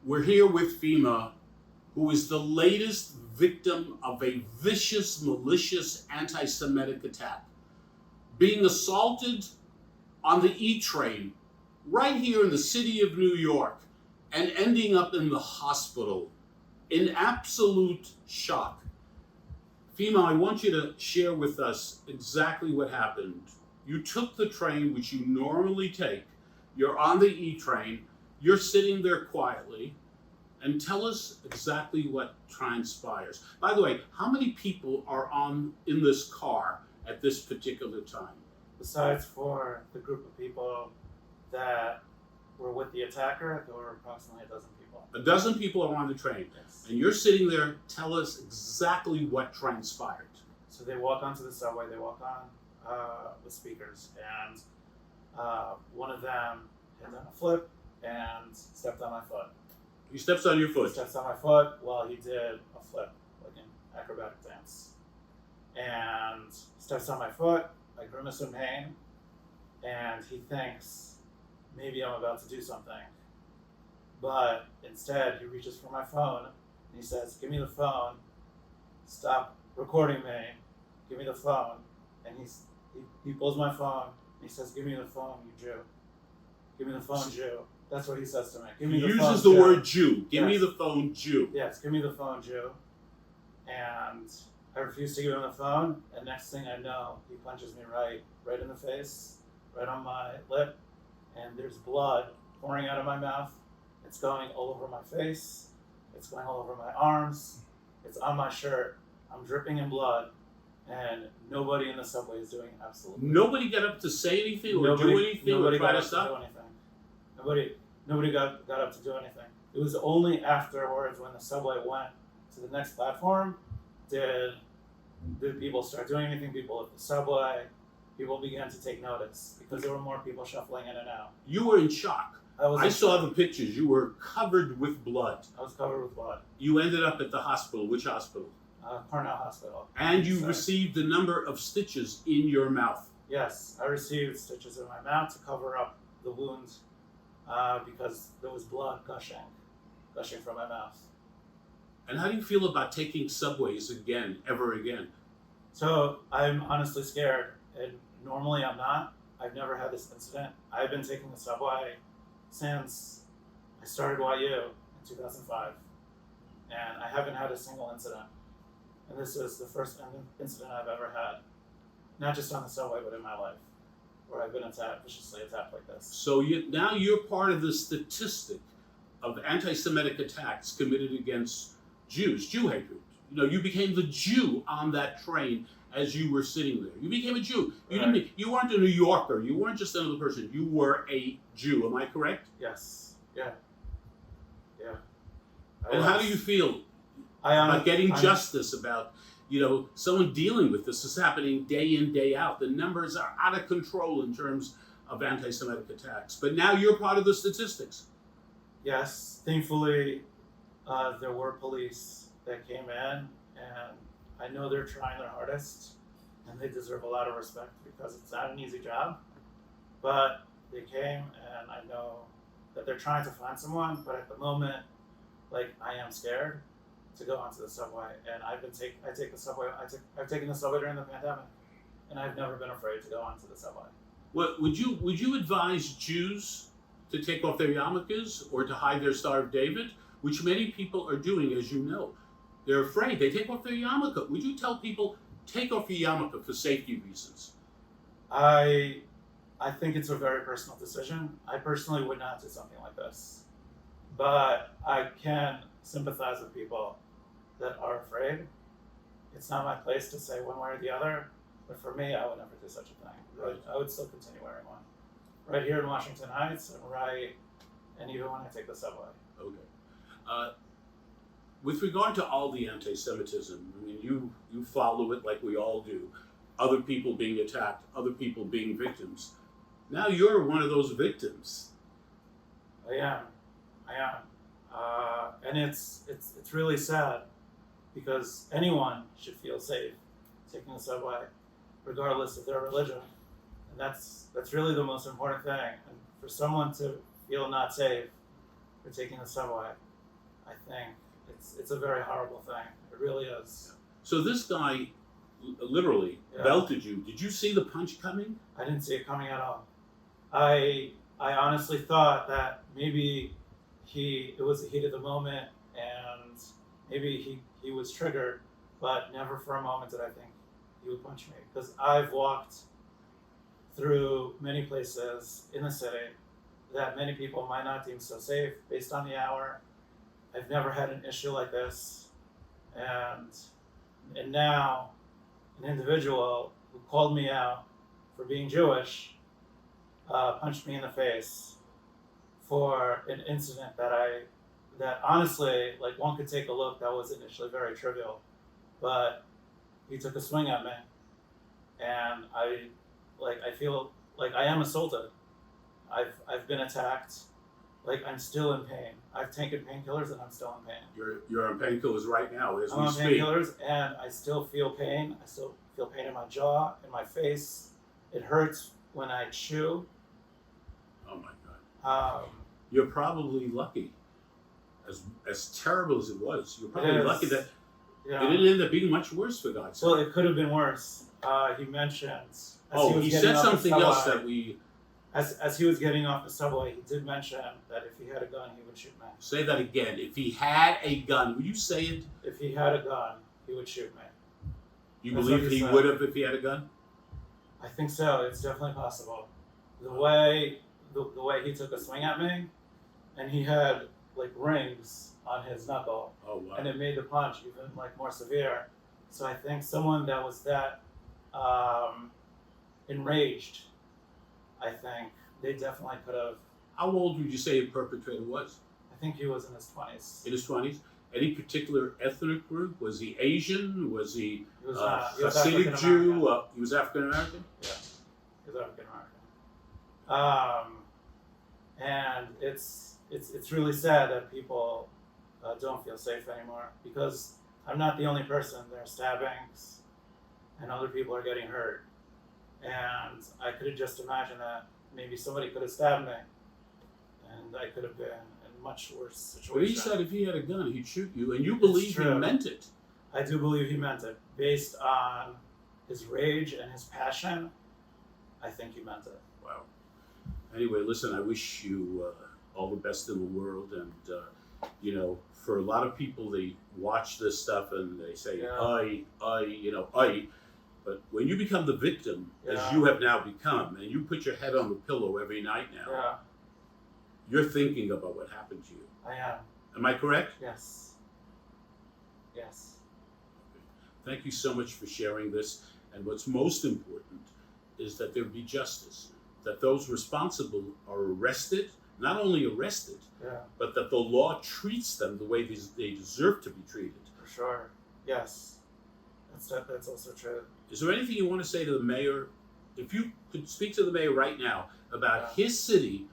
We're here with FEMA, who is the latest victim of a vicious, malicious anti-Semitic attack, being assaulted on the E train right here in the city of New York and ending up in the hospital in absolute shock. FEMA, I want you to share with us exactly what happened. You took the train, which you normally take. You're on the E train. You're sitting there quietly. And tell us exactly what transpires. By the way, how many people are in this car at this particular time? Besides for the group of people that were with the attacker, there were approximately a dozen people. A dozen people are on the train. Yes. And you're sitting there. Tell us exactly what transpired. So they walk onto the subway, they walk on with speakers, and one of them had done a flip and stepped on my foot. He steps on your He foot. steps on my foot while he did a flip, like an acrobatic dance. And steps on my foot, I grimace in pain, and he thinks maybe I'm about to do something. But instead, he reaches for my phone, and he says, "Give me the phone, stop recording me, give me the phone." And he pulls my phone, and he says, "Give me the phone, you Jew. Give me the phone, Jew." That's what he says to me. Give me He the uses phone, the Jew. word Jew. Give me Yes. the phone, Jew. Yes, give me the phone, Jew. And I refuse to give him the phone, and next thing I know, he punches me right in the face, right on my lip, and there's blood pouring out of my mouth. It's going all over my face. It's going all over my arms. It's on my shirt. I'm dripping in blood, and nobody in the subway is doing absolutely Nobody got up to say anything or do anything or Nobody try got to up to do stop? anything. Nobody got up to do anything. It was only afterwards when the subway went to the next platform did people start doing anything. People at the subway, people began to take notice because there were more people shuffling in and out. You were in shock. I in saw shock. the pictures. You were covered with blood. I was covered with blood. You ended up at the hospital. Which hospital? Cornell Hospital. And you Sorry. received a number of stitches in your mouth. Yes, I received stitches in my mouth to cover up the wound because there was blood gushing from my mouth. And how do you feel about taking subways again, ever again? So I'm honestly scared, and normally I'm not. I've never had this incident. I've been taking the subway since I started YU in 2005, and I haven't had a single incident. And this is the first incident I've ever had, not just on the subway, but in my life, where I've been viciously attacked like this. So now you're part of the statistic of anti-Semitic attacks committed against Jews, Jew hatred. You became the Jew on that train as you were sitting there. You became a Jew. You weren't a New Yorker. You weren't just another person. You were a Jew. Am I correct? Yes. Yeah. And how do you feel about getting justice, about someone dealing with this? Is happening day in, day out. The numbers are out of control in terms of anti-Semitic attacks. But now you're part of the statistics. Yes, thankfully, there were police that came in, and I know they're trying their hardest, and they deserve a lot of respect because it's not an easy job. But they came, and I know that they're trying to find someone, but at the moment, I am scared to go onto the subway, and I've taken the subway during the pandemic, and I've never been afraid to go onto the subway. What would you advise Jews to take off their yarmulkes or to hide their Star of David, which many people are doing, as you know? They're afraid. They take off their yarmulke. Would you tell people, take off your yarmulke for safety reasons? I think it's a very personal decision. I personally would not do something like this. But I can sympathize with people that are afraid. It's not my place to say one way or the other, but for me, I would never do such a thing. Right. I would still continue wearing one. Right here in Washington Heights, and even when I take the subway. Okay. With regard to all the anti-Semitism, I mean, you follow it like we all do. Other people being attacked, other people being victims. Now you're one of those victims. I am. And it's really sad because anyone should feel safe taking the subway, regardless of their religion. And that's really the most important thing. And for someone to feel not safe for taking the subway, I think it's a very horrible thing. It really is. So this guy literally Yeah. belted you. Did you see the punch coming? I didn't see it coming at all. I honestly thought that maybe it was the heat of the moment and maybe he was triggered, but never for a moment did I think he would punch me, because I've walked through many places in the city that many people might not deem so safe based on the hour. I've never had an issue like this, and now an individual who called me out for being Jewish punched me in the face for an incident that honestly, like, one could take a look, that was initially very trivial, but he took a swing at me, and I feel like I am assaulted. I've been attacked. Like, I'm still in pain. I've taken painkillers and I'm still in pain. You're on painkillers right now as I'm we on speak. painkillers and I still feel pain. I still feel pain in my jaw, in my face. It hurts when I chew. Oh my God. You're probably lucky. As terrible as it was, you're probably lucky that Yeah. it didn't end up being much worse, for God's sake. Well, it could have been worse. He mentioned. He said something else that we... As he was getting off the subway, he did mention that if he had a gun, he would shoot me. Say that again. If he had a gun, would you say it? If he had a gun, he would shoot me. You That's believe what he he said. would have if he had a gun? I think so. It's definitely possible. The way he took a swing at me, and he had like rings on his knuckle, Oh, wow. and it made the punch even like more severe. So I think someone that was that enraged, I think they definitely could have. How old would you say the perpetrator was? I think he was in his 20s. In his 20s? Any particular ethnic group? Was he Asian? Was he He was African Hasidic American. Jew? He was African American? Yeah, he was African American. And it's really sad that people don't feel safe anymore, because I'm not the only person. There are stabbings, and other people are getting hurt. And I could have just imagined that maybe somebody could have stabbed me, and I could have been in a much worse situation. But he said if he had a gun, he'd shoot you, and you believe he true. meant it. I do believe he meant it. Based on his rage and his passion, I think he meant it. Wow. Anyway, listen, I wish you all the best in the world. And, for a lot of people, they watch this stuff and they say, I. But when you become the victim, as you have now become, and you put your head on the pillow every night now, you're thinking about what happened to you. I am. Am I correct? Yes. Yes. Thank you so much for sharing this. And what's most important is that there be justice, that those responsible are arrested, not only arrested, but that the law treats them the way they deserve to be treated. For sure. Yes. That's also true. Is there anything you want to say to the mayor? If you could speak to the mayor right now about his city,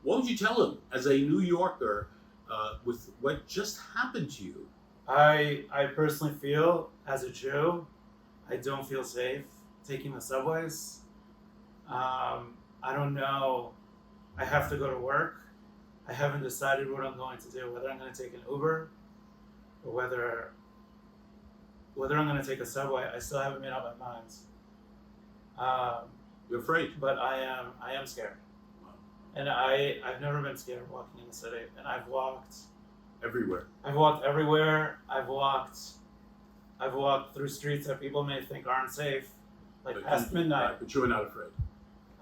what would you tell him as a New Yorker with what just happened to you? I personally feel, as a Jew, I don't feel safe taking the subways. I don't know. I have to go to work. I haven't decided what I'm going to do, whether I'm going to take an Uber or whether I'm going to take a subway. I still haven't made up my mind. You're afraid? But I am scared. Wow. And I've never been scared walking in the city. And I've walked Everywhere. everywhere. I've walked through streets that people may think aren't safe, like past midnight. Right, but you were not afraid.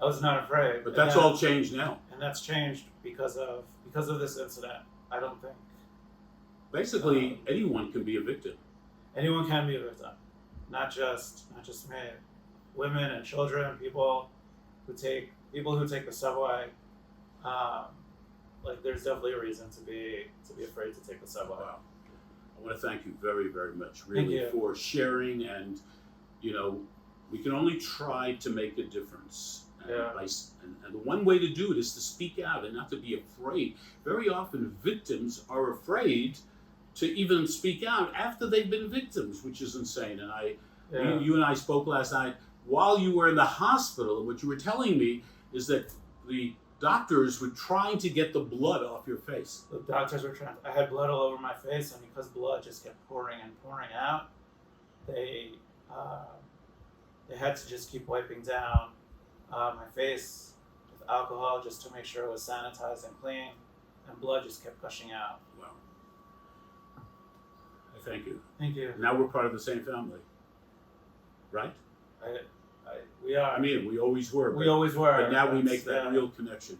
I was not afraid. But that's all changed now. And that's changed because of this incident. I don't think Basically, anyone can be a victim. anyone can be a victim, not just me. Women and children, people who take the subway. There's definitely a reason to be afraid to take the subway. Wow. I want to thank you very, very much, Thank really, you. for sharing. And, we can only try to make a difference. And, and the one way to do it is to speak out and not to be afraid. Very often, victims are afraid to even speak out after they've been victims, which is insane. And you and I spoke last night while you were in the hospital, and what you were telling me is that the doctors were trying to get the blood off your face. The doctors were trying. I had blood all over my face, and because blood just kept pouring and pouring out, they had to just keep wiping down my face with alcohol just to make sure it was sanitized and clean, and blood just kept gushing out. Wow. Thank you. Thank you. Now we're part of the same family, right? We are. I mean, we always were. We always were. But now we That's- make that yeah. real connection.